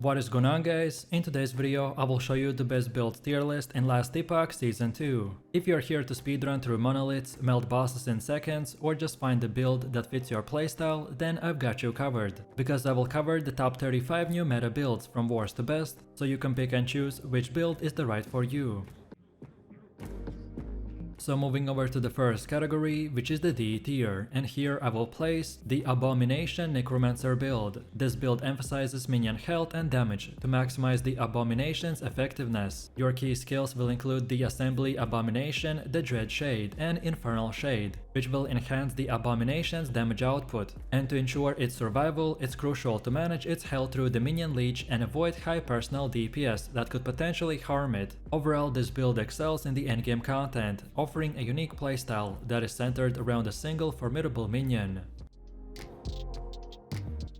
What is going on, guys? In today's video I will show you the best build tier list in Last Epoch Season 2. If you're here to speedrun through monoliths, melt bosses in seconds, or just find a build that fits your playstyle, then I've got you covered. Because I will cover the top 35 new meta builds from worst to best, so you can pick and choose which build is the right for you. So moving over to the first category, which is the D tier, and here I will place the Abomination necromancer build. This build emphasizes minion health and damage to maximize the Abomination's effectiveness. Your key skills will include the Assembly Abomination, the Dread Shade, and Infernal Shade, which will enhance the Abomination's damage output. And to ensure its survival, it's crucial to manage its health through the minion leech and avoid high personal DPS that could potentially harm it. Overall, this build excels in the endgame content, offering a unique playstyle that is centered around a single formidable minion.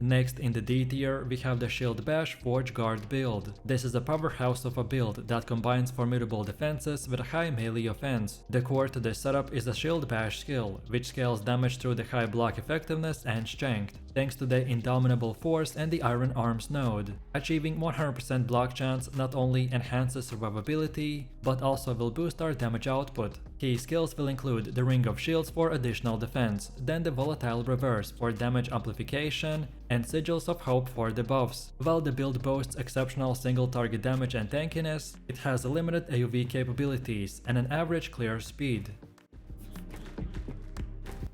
Next in the D tier, we have the Shield Bash Forge Guard build. This is a powerhouse of a build that combines formidable defenses with a high melee offense. The core to this setup is a Shield Bash skill, which scales damage through the high block effectiveness and strength, thanks to the Indomitable Force and the Iron Arms node. Achieving 100% block chance not only enhances survivability, but also will boost our damage output. Key skills will include the Ring of Shields for additional defense, then the Volatile Reverse for damage amplification, and Sigils of Hope for debuffs. While the build boasts exceptional single target damage and tankiness, it has limited AoV capabilities and an average clear speed.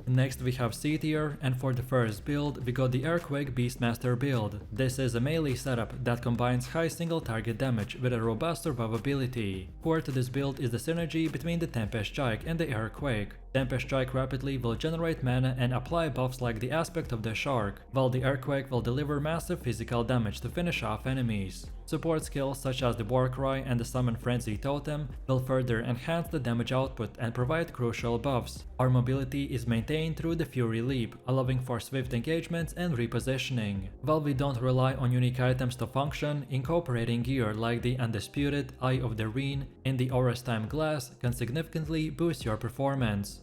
Next we have C tier, and for the first build we got the Earthquake Beastmaster build. This is a melee setup that combines high single target damage with a robust survivability. Core to this build is the synergy between the Tempest Strike and the Earthquake. Tempest Strike rapidly will generate mana and apply buffs like the Aspect of the Shark, while the Earthquake will deliver massive physical damage to finish off enemies. Support skills such as the Warcry and the Summon Frenzy Totem will further enhance the damage output and provide crucial buffs. Our mobility is maintained through the Fury Leap, allowing for swift engagements and repositioning. While we don't rely on unique items to function, incorporating gear like the Undisputed, Eye of the Reen, and the Aura's Time Glass can significantly boost your performance.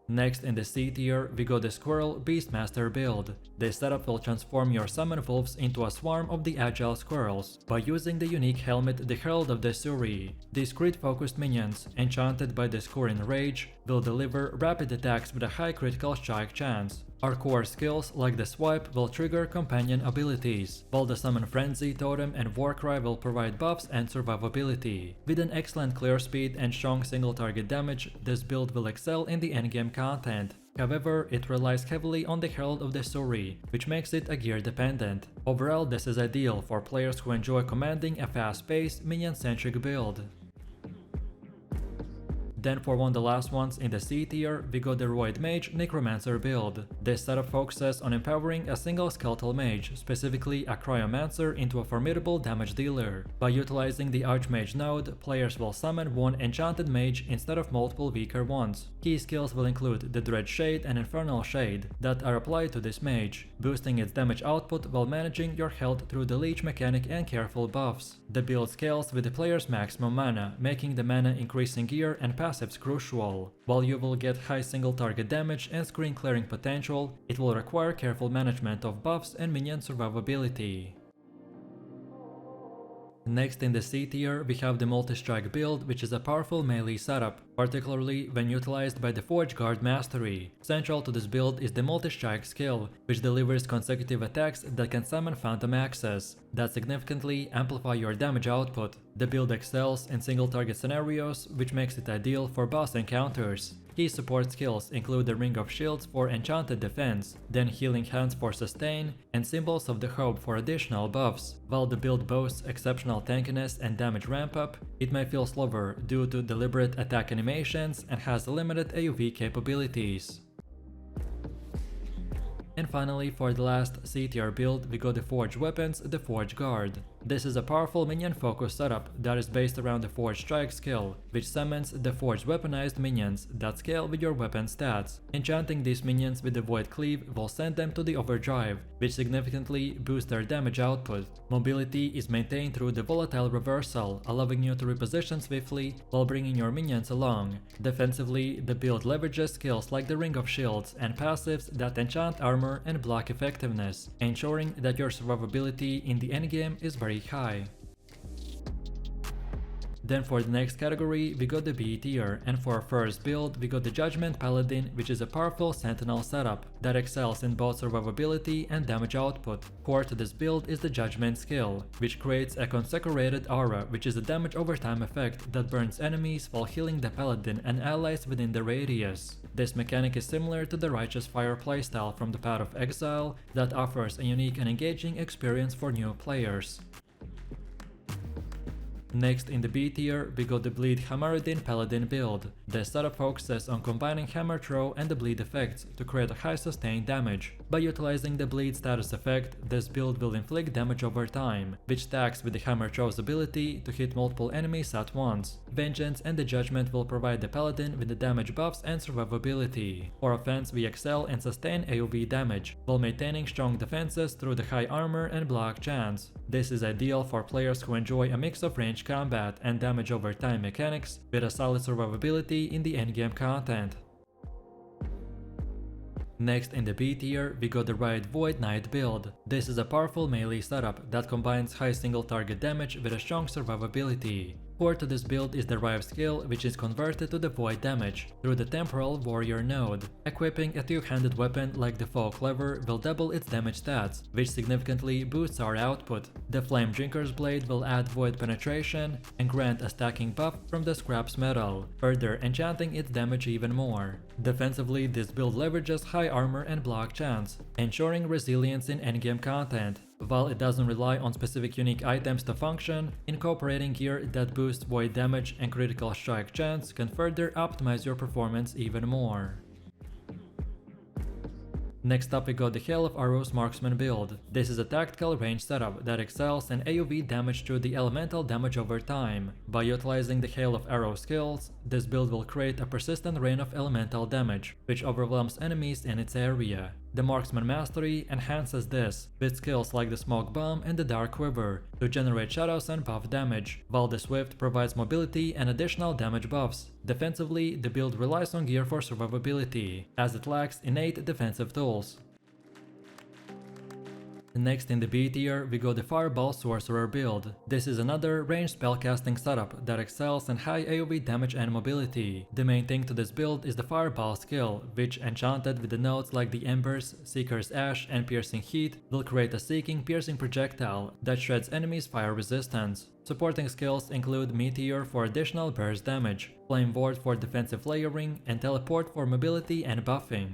Next in the C tier, we got the Squirrel Beastmaster build. This setup will transform your summon wolves into a swarm of the agile squirrels by using the unique helmet, the Herald of the Suri. These crit-focused minions, enchanted by the Squirrel Rage, will deliver rapid attacks with a high critical strike chance. Our core skills like the Swipe will trigger companion abilities, while the Summon Frenzy, Totem and Warcry will provide buffs and survivability. With an excellent clear speed and strong single target damage, this build will excel in the endgame content. However, it relies heavily on the Herald of the Suri, which makes it a gear dependent. Overall, this is ideal for players who enjoy commanding a fast-paced, minion-centric build. Then for one of the last ones in the C tier, we got the Roid Mage Necromancer build. This setup focuses on empowering a single skeletal mage, specifically a Cryomancer, into a formidable damage dealer. By utilizing the Archmage node, players will summon one enchanted mage instead of multiple weaker ones. Key skills will include the Dread Shade and Infernal Shade that are applied to this mage, boosting its damage output while managing your health through the leech mechanic and careful buffs. The build scales with the player's maximum mana, making the mana increasing gear and passives crucial. While you will get high single target damage and screen clearing potential, it will require careful management of buffs and minion survivability. Next in the C tier, we have the Multistrike build, which is a powerful melee setup, particularly when utilized by the Forge Guard mastery. Central to this build is the Multistrike skill, which delivers consecutive attacks that can summon Phantom Axes that significantly amplify your damage output. The build excels in single target scenarios, which makes it ideal for boss encounters. Key support skills include the Ring of Shields for enchanted defense, then Healing Hands for sustain, and Symbols of the Hope for additional buffs. While the build boasts exceptional tankiness and damage ramp up, it may feel slower due to deliberate attack animations and has limited AoV capabilities. And finally, for the last C tier build, we got the Forged Weapons, the Forge Guard. This is a powerful minion-focused setup that is based around the Forged Strike skill, which summons the forged weaponized minions that scale with your weapon stats. Enchanting these minions with the Void Cleave will send them to the overdrive, which significantly boosts their damage output. Mobility is maintained through the Volatile Reversal, allowing you to reposition swiftly while bringing your minions along. Defensively, the build leverages skills like the Ring of Shields and passives that enchant armor armor and block effectiveness, ensuring that your survivability in the endgame is very high. Then for the next category, we got the B tier, and for our first build, we got the Judgement Paladin, which is a powerful sentinel setup that excels in both survivability and damage output. Core to this build is the Judgement skill, which creates a consecrated aura, which is a damage over time effect that burns enemies while healing the Paladin and allies within the radius. This mechanic is similar to the Righteous Fire playstyle from the Path of Exile that offers a unique and engaging experience for new players. Next in the B tier, we got the Bleed Hammerdin Paladin build. This setup focuses on combining hammer throw and the bleed effects to create a high sustained damage. By utilizing the bleed status effect, this build will inflict damage over time, which stacks with the hammer throw's ability to hit multiple enemies at once. Vengeance and the Judgement will provide the Paladin with the damage buffs and survivability. For offense, we excel in sustained AoE damage, while maintaining strong defenses through the high armor and block chance. This is ideal for players who enjoy a mix of range combat and damage over time mechanics with a solid survivability in the endgame content. Next in the B tier, we got the Rive Void Knight build. This is a powerful melee setup that combines high single target damage with a strong survivability. Core to this build is the Rive skill, which is converted to the void damage through the temporal warrior node. Equipping a two-handed weapon like the Folk Lever will double its damage stats, which significantly boosts our output. The Flame Drinker's Blade will add void penetration and grant a stacking buff from the scrap's metal, further enchanting its damage even more. Defensively, this build leverages high armor and block chance, ensuring resilience in endgame content. While it doesn't rely on specific unique items to function, incorporating gear that boosts void damage and critical strike chance can further optimize your performance even more. Next up we got the Hail of Arrows Marksman build. This is a tactical range setup that excels in AoE damage through the elemental damage over time. By utilizing the Hail of Arrows skills, this build will create a persistent rain of elemental damage, which overwhelms enemies in its area. The Marksman Mastery enhances this with skills like the Smoke Bomb and the Dark Quiver to generate shadows and buff damage, while the Swift provides mobility and additional damage buffs. Defensively, the build relies on gear for survivability, as it lacks innate defensive tools. Next in the B tier, we got the Fireball Sorcerer build. This is another ranged spellcasting setup that excels in high AoE damage and mobility. The main thing to this build is the Fireball skill, which enchanted with the nodes like the Embers, Seeker's Ash and Piercing Heat will create a seeking piercing projectile that shreds enemies' fire resistance. Supporting skills include Meteor for additional burst damage, Flame Ward for defensive layering, and Teleport for mobility and buffing.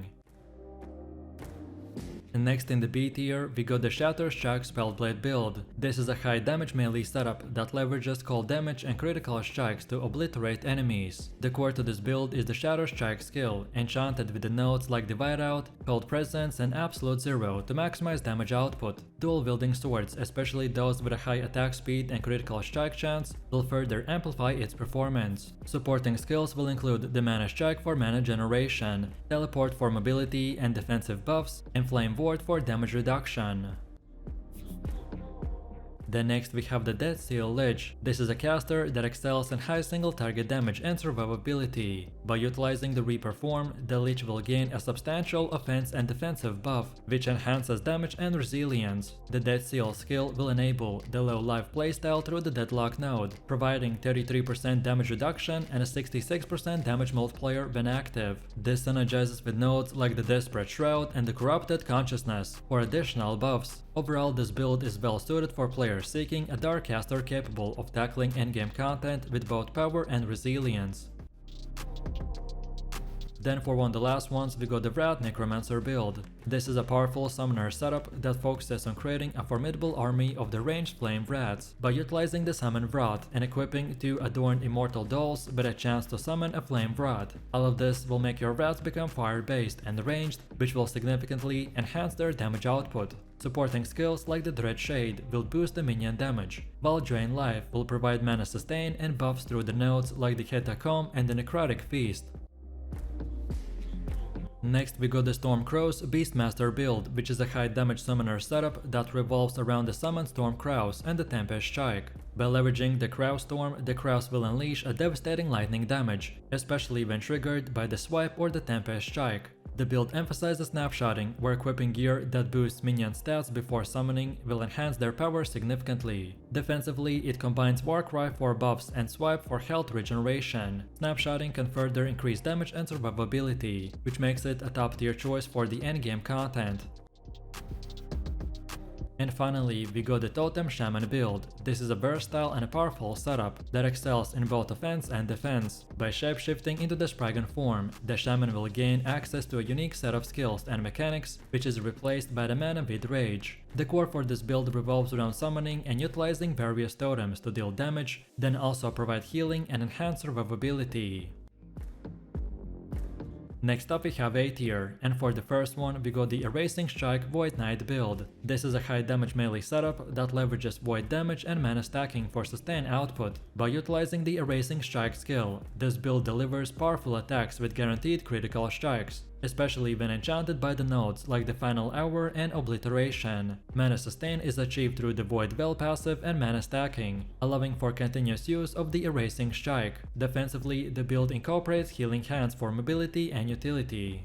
And next in the B tier, we got the Shatter spellblade build. This is a high damage melee setup that leverages cold damage and critical strikes to obliterate enemies. The core to this build is the Shatter skill, enchanted with the nodes like Divide Out, Cold Presence and Absolute Zero to maximize damage output. Dual-wielding swords, especially those with a high attack speed and critical strike chance, will further amplify its performance. Supporting skills will include the Mana Strike for mana generation, Teleport for mobility and defensive buffs, and Flame Ward for damage reduction. Then next we have the Dead Seal Lich. This is a caster that excels in high single target damage and survivability. By utilizing the Reaper form, the Lich will gain a substantial offense and defensive buff, which enhances damage and resilience. The Dead Seal skill will enable the low life playstyle through the Deadlock node, providing 33% damage reduction and a 66% damage multiplier when active. This synergizes with nodes like the Desperate Shroud and the Corrupted Consciousness for additional buffs. Overall, this build is well suited for players seeking a dark caster capable of tackling endgame content with both power and resilience. Then for one of the last ones, we got the Wraith necromancer build. This is a powerful summoner setup that focuses on creating a formidable army of the ranged flame wraiths by utilizing the summon wrath and equipping 2 adorned immortal dolls with a chance to summon a flame wrath. All of this will make your wraths become fire based and ranged, which will significantly enhance their damage output. Supporting skills like the Dread Shade will boost the minion damage, while Drain Life will provide mana sustain and buffs through the nodes like the Catacomb and the Necrotic Feast. Next we got the Stormcrow's Beastmaster build, which is a high damage summoner setup that revolves around the summoned Stormcrows and the Tempest Strike. By leveraging the Crow Storm, the Crows will unleash a devastating lightning damage, especially when triggered by the Swipe or the Tempest Strike. The build emphasizes snapshotting, where equipping gear that boosts minion stats before summoning will enhance their power significantly. Defensively, it combines Warcry for buffs and Swipe for health regeneration. Snapshotting can further increase damage and survivability, which makes it a top tier choice for the endgame content. And finally, we got the Totem Shaman build. This is a versatile and a powerful setup that excels in both offense and defense. By shapeshifting into the Spriggan form, the Shaman will gain access to a unique set of skills and mechanics, which is replaced by the mana with Rage. The core for this build revolves around summoning and utilizing various totems to deal damage, then also provide healing and enhance survivability. Next up we have A tier, and for the first one we got the Erasing Strike Void Knight build. This is a high damage melee setup that leverages void damage and mana stacking for sustained output. By utilizing the Erasing Strike skill, this build delivers powerful attacks with guaranteed critical strikes, especially when enchanted by the nodes like the Final Hour and Obliteration. Mana sustain is achieved through the Void Well passive and mana stacking, allowing for continuous use of the Erasing Strike. Defensively, the build incorporates Healing Hands for mobility and utility.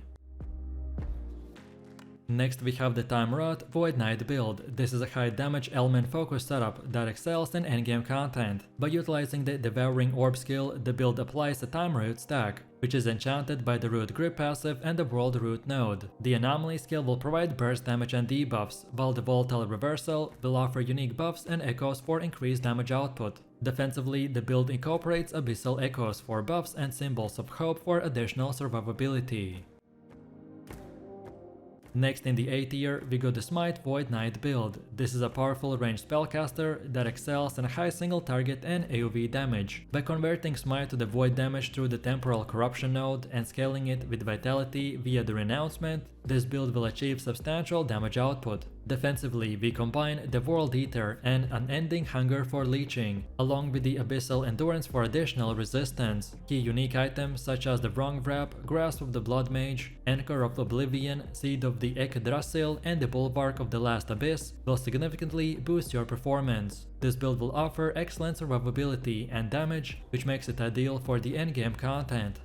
Next we have the Time Rot Void Knight build. This is a high damage element focused setup that excels in endgame content. By utilizing the Devouring Orb skill, the build applies a Time Root stack, which is enchanted by the Root Grip passive and the World Root node. The Anomaly skill will provide burst damage and debuffs, while the Volatile Reversal will offer unique buffs and echoes for increased damage output. Defensively, the build incorporates Abyssal Echoes for buffs and Symbols of Hope for additional survivability. Next in the A tier, we got the Smite Void Knight build. This is a powerful ranged spellcaster that excels in high single target and AoE damage. By converting Smite to the void damage through the Temporal Corruption node and scaling it with Vitality via the Renouncement, this build will achieve substantial damage output. Defensively, we combine the World Eater and Unending Hunger for leeching, along with the Abyssal Endurance for additional resistance. Key unique items such as the Wrong Wrap, Grasp of the Blood Mage, Anchor of Oblivion, Seed of the Yggdrasil, and the Bulwark of the Last Abyss will significantly boost your performance. This build will offer excellent survivability and damage, which makes it ideal for the endgame content.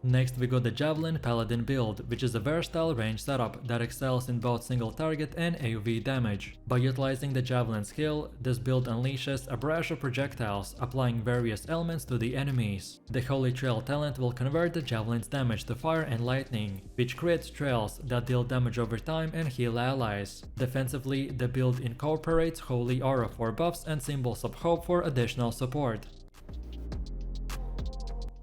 Next we got the Javelin Paladin build, which is a versatile range setup that excels in both single target and AoE damage. By utilizing the Javelin skill, this build unleashes a barrage of projectiles, applying various elements to the enemies. The Holy Trail talent will convert the Javelin's damage to fire and lightning, which creates trails that deal damage over time and heal allies. Defensively, the build incorporates Holy Aura for buffs and Symbols of Hope for additional support.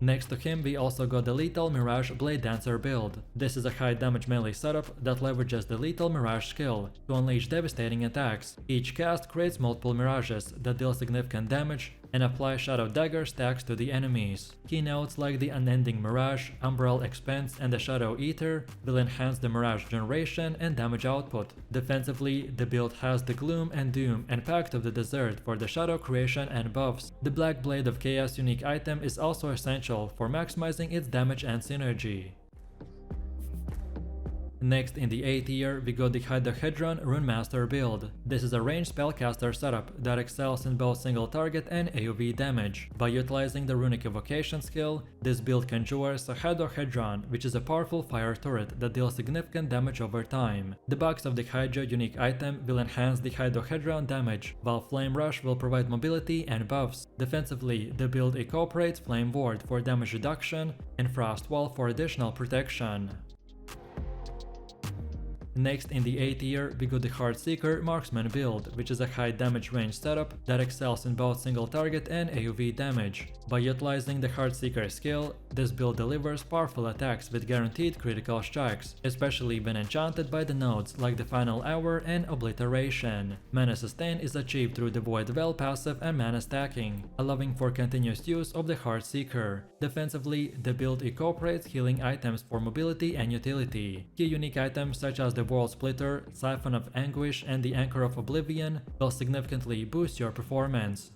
Next to him we also got the Lethal Mirage Bladedancer build. This is a high damage melee setup that leverages the Lethal Mirage skill to unleash devastating attacks. Each cast creates multiple mirages that deal significant damage and apply Shadow Dagger stacks to the enemies. Keynotes like the Unending Mirage, Umbral Expanse, and the Shadow Eater will enhance the mirage generation and damage output. Defensively, the build has the Gloom and Doom and Pact of the Desert for the shadow creation and buffs. The Black Blade of Chaos unique item is also essential for maximizing its damage and synergy. Next in the A tier, we got the Hydrahedron runemaster build. This is a ranged spellcaster setup that excels in both single target and AoE damage. By utilizing the Runic Evocation skill, this build conjures a Hydrahedron, which is a powerful fire turret that deals significant damage over time. The box of the Hydra unique item will enhance the Hydrahedron damage, while Flame Rush will provide mobility and buffs. Defensively, the build incorporates Flame Ward for damage reduction and Frost Wall for additional protection. Next in the A tier, we got the Heartseeker marksman build, which is a high damage range setup that excels in both single target and AoE damage. By utilizing the Heartseeker skill, this build delivers powerful attacks with guaranteed critical strikes, especially when enchanted by the nodes like the Final Hour and Obliteration. Mana sustain is achieved through the Void Well passive and mana stacking, allowing for continuous use of the Heartseeker. Defensively, the build incorporates healing items for mobility and utility. Key unique items such as the World Splitter, Siphon of Anguish, and the Anchor of Oblivion will significantly boost your performance.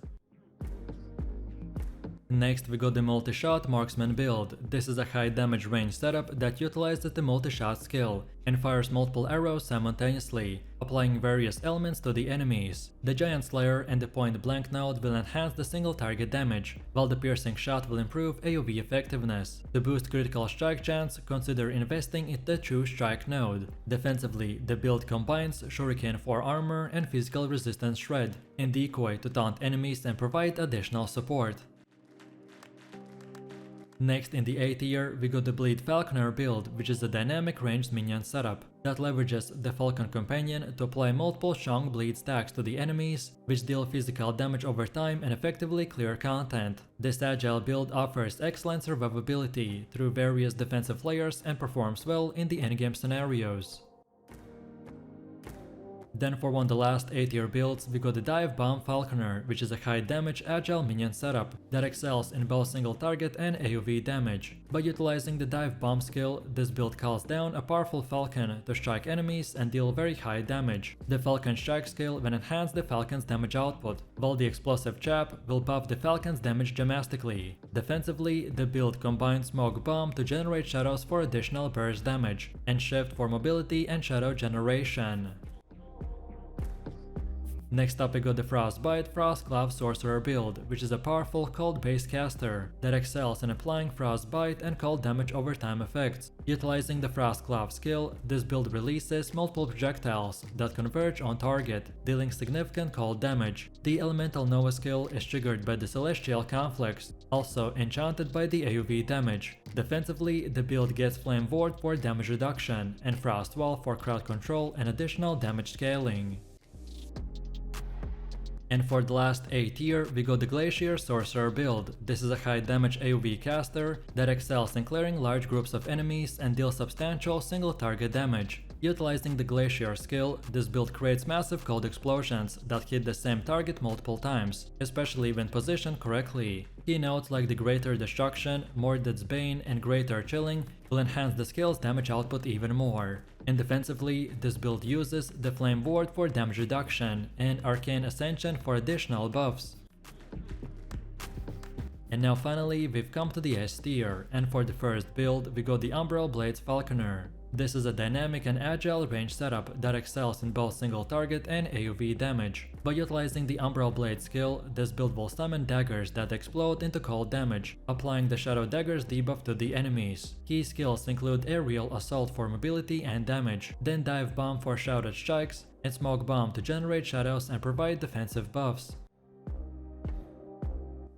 Next we got the Multishot marksman build. This is a high damage range setup that utilizes the Multishot skill and fires multiple arrows simultaneously, applying various elements to the enemies. The Giant Slayer and the point blank node will enhance the single target damage, while the piercing shot will improve AoE effectiveness. To boost critical strike chance, consider investing in the true strike node. Defensively, the build combines Shuriken for armor and physical resistance shred, and decoy to taunt enemies and provide additional support. Next in the A tier, we got the Bleed Falconer build, which is a dynamic ranged minion setup that leverages the Falcon Companion to apply multiple strong bleed stacks to the enemies, which deal physical damage over time and effectively clear content. This agile build offers excellent survivability through various defensive layers and performs well in the endgame scenarios. Then for one of the last A tier builds, we got the Dive Bomb Falconer, which is a high damage agile minion setup that excels in both single target and AoE damage. By utilizing the Dive Bomb skill, this build calls down a powerful falcon to strike enemies and deal very high damage. The Falcon strike skill will enhance the falcon's damage output, while the Explosive Chap will buff the falcon's damage dramatically. Defensively, the build combines Smoke Bomb to generate shadows for additional burst damage, and Shift for mobility and shadow generation. Next up we got the Frostbite Frostclaw Sorcerer build, which is a powerful cold-based caster that excels in applying frostbite and cold damage over time effects. Utilizing the Frostclaw skill, this build releases multiple projectiles that converge on target, dealing significant cold damage. The Elemental Nova skill is triggered by the Celestial Conflicts, also enchanted by the AoE damage. Defensively, the build gets Flame Ward for damage reduction, and Frost Wall for crowd control and additional damage scaling. And for the last A tier, we got the Glacier Sorcerer build. This is a high damage AoE caster that excels in clearing large groups of enemies and deals substantial single target damage. Utilizing the Glacier skill, this build creates massive cold explosions that hit the same target multiple times, especially when positioned correctly. Keynotes like the Greater Destruction, Mordred's Bane, and Greater Chilling will enhance the skill's damage output even more. And defensively, this build uses the Flame Ward for damage reduction and Arcane Ascension for additional buffs. And now finally, we've come to the S tier, and for the first build, we got the Umbral Blades Falconer. This is a dynamic and agile range setup that excels in both single target and AoE damage. By utilizing the Umbral Blade skill, this build will summon daggers that explode into cold damage, applying the Shadow Daggers debuff to the enemies. Key skills include Aerial Assault for mobility and damage, then Dive Bomb for shrouded strikes, and Smoke Bomb to generate shadows and provide defensive buffs.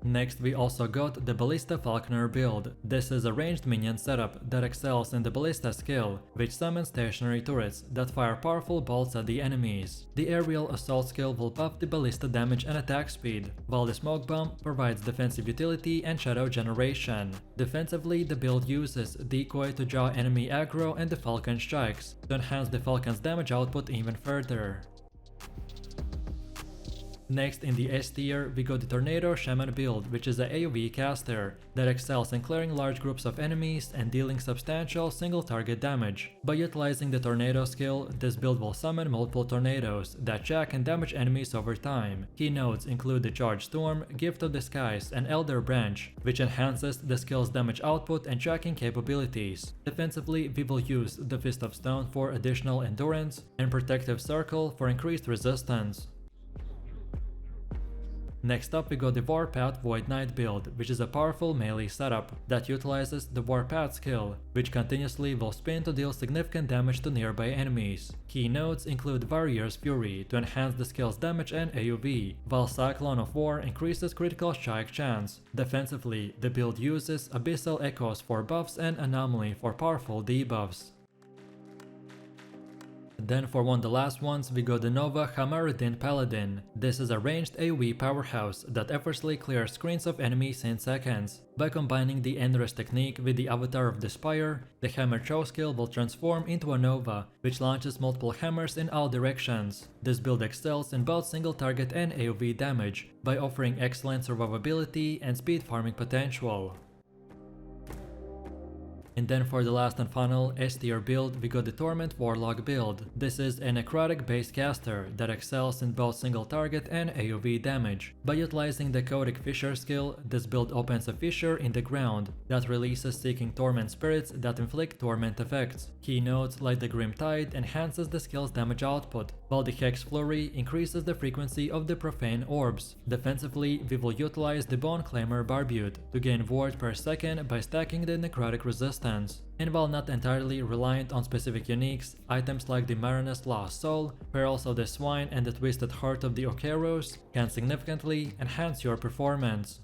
Next we also got the Ballista Falconer build. This is a ranged minion setup that excels in the Ballista skill, which summons stationary turrets that fire powerful bolts at the enemies. The Aerial Assault skill will buff the Ballista damage and attack speed, while the Smoke Bomb provides defensive utility and shadow generation. Defensively, the build uses Decoy to draw enemy aggro and the Falcon strikes, to enhance the Falcon's damage output even further. Next in the S tier, we got the Tornado Shaman build, which is a AoE caster that excels in clearing large groups of enemies and dealing substantial single target damage. By utilizing the Tornado skill, this build will summon multiple tornadoes that jack and damage enemies over time. Key nodes include the Charge Storm, Gift of the Skies, and Elder Branch, which enhances the skill's damage output and tracking capabilities. Defensively, we will use the Fist of Stone for additional endurance and Protective Circle for increased resistance. Next up we got the Warpath Void Knight build, which is a powerful melee setup that utilizes the Warpath skill, which continuously will spin to deal significant damage to nearby enemies. Key nodes include Warrior's Fury to enhance the skill's damage and AoE, while Cyclone of War increases critical strike chance. Defensively, the build uses Abyssal Echoes for buffs and Anomaly for powerful debuffs. Then for one of the last ones, we got the Nova Hammerdin Paladin. This is a ranged AoE powerhouse that effortlessly clears screens of enemies in seconds. By combining the Endless technique with the Avatar of the Spire, the Hammer Throw skill will transform into a Nova, which launches multiple hammers in all directions. This build excels in both single target and AoE damage, by offering excellent survivability and speed farming potential. And then for the last and final S-tier build, we got the Torment Warlock build. This is a necrotic based caster that excels in both single target and AoV damage. By utilizing the Codic Fissure skill, this build opens a fissure in the ground that releases seeking torment spirits that inflict torment effects. Keynotes like the Grim Tide enhances the skill's damage output, while the Hex Flurry increases the frequency of the profane orbs. Defensively, we will utilize the Bone Claimer Barbute to gain ward per second by stacking the necrotic resistance. And while not entirely reliant on specific uniques, items like the Marinus Lost Soul, Pearls of the Swine and the Twisted Heart of the Okeros can significantly enhance your performance.